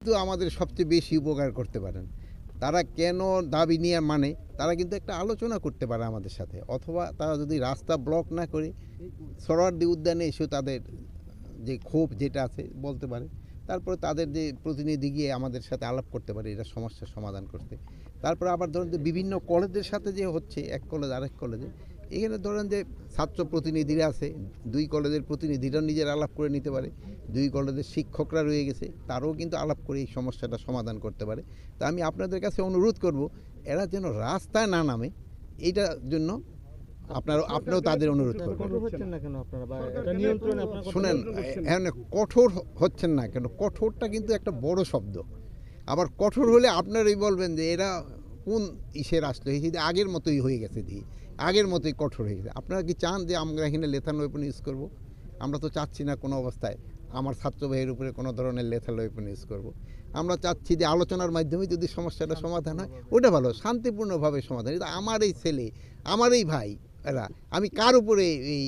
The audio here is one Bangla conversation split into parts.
কিন্তু আমাদের সবচেয়ে বেশি উপকার করতে পারেন। তারা কেন দাবি নিয়ে মানে তারা কিন্তু একটা আলোচনা করতে পারে আমাদের সাথে, অথবা তারা যদি রাস্তা ব্লক না করে সরোয়ার্দী উদ্যানে এসেও তাদের যে ক্ষোভ যেটা আছে বলতে পারে। তারপরে তাদের যে প্রতিনিধি গিয়ে আমাদের সাথে আলাপ করতে পারে এটা সমস্যার সমাধান করতে। তারপরে আবার ধরেন যে বিভিন্ন কলেজের সাথে যে হচ্ছে, এক কলেজ আরেক কলেজে, এখানে ধরেন যে ছাত্র প্রতিনিধিরা আছে, দুই কলেজের প্রতিনিধিরা নিজের আলাপ করে নিতে পারে, দুই কলেজের শিক্ষকরা রয়ে গেছে, তারাও কিন্তু আলাপ করে এই সমস্যাটা সমাধান করতে পারে। তা আমি আপনাদের কাছে অনুরোধ করব, এরা যেন রাস্তায় না নামে, এইটার জন্য আপনিও তাদের অনুরোধ করবেন। শুনেন, কঠোর হচ্ছেন না কেন, কঠোরটা কিন্তু একটা বড় শব্দ। আবার কঠোর হলে আপনারাই বলবেন যে এরা কোন ইসের আসলো, এই আগের মতোই হয়ে গেছে, দিয়ে আগের মতোই কঠোর হয়ে গেছে। আপনারা কি চান যে আমরা এখানে লেথাল ওয়েপন ইউজ করব? আমরা তো চাচ্ছি না কোনো অবস্থায় আমার ছাত্র ভাইয়ের উপরে কোনো ধরনের লেথাল ওয়েপন ইউজ করব। আমরা চাচ্ছি যে আলোচনার মাধ্যমে যদি সমস্যাটা সমাধান হয় ওটা ভালো, শান্তিপূর্ণভাবে সমাধান। এটা আমার এই ছেলে, আমার এই ভাই, এরা আমি কার উপরে এই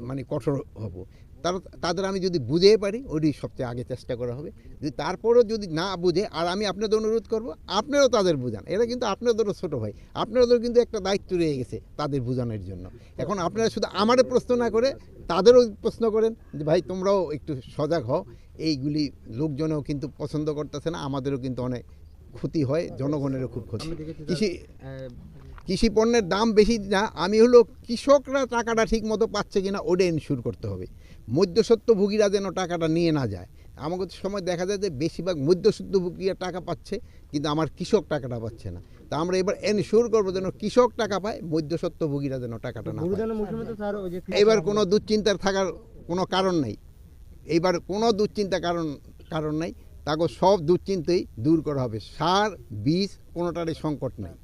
মানে কঠোর হব? তাদের আমি যদি বুঝে পারি ওইটাই সবচেয়ে আগে চেষ্টা করা হবে। যদি তারপরেও যদি না বুঝে, আর আমি আপনাদের অনুরোধ করব আপনারাও তাদের বুঝান। এরা কিন্তু আপনাদেরও ছোটো ভাই, আপনাদেরও কিন্তু একটা দায়িত্ব রয়ে গেছে তাদের বোঝানোর জন্য। এখন আপনারা শুধু আমারও প্রশ্ন না করে তাদেরও প্রশ্ন করেন যে ভাই তোমরাও একটু সজাগ হও, এইগুলি লোকজনেও কিন্তু পছন্দ করতেছে না, আমাদেরও কিন্তু অনেক ক্ষতি হয়, জনগণেরও খুব ক্ষতি। কৃষি পণ্যের দাম বেশি না, আমি হলো কৃষকরা টাকাটা ঠিক মতো পাচ্ছে কিনা ওটা ইনশিওর করতে হবে। মধ্যস্বত্বভোগীরা যেন টাকাটা নিয়ে না যায়। আমাদের সময় দেখা যায় যে বেশিরভাগ মধ্যস্বত্বভোগীরা টাকা পাচ্ছে, কিন্তু আমার কৃষক টাকাটা পাচ্ছে না। তা আমরা এবার এনশিওর করবো যেন কৃষক টাকা পায়, মধ্যস্বত্বভোগীরা যেন টাকাটা না পায়। এবার কোনো দুশ্চিন্তার থাকার কোনো কারণ নেই, এইবার কোনো দুশ্চিন্তা কারণ নাই। তাকে সব দুশ্চিন্তাই দূর করা হবে। সার, বীজ, কোনোটারই সংকট নেই।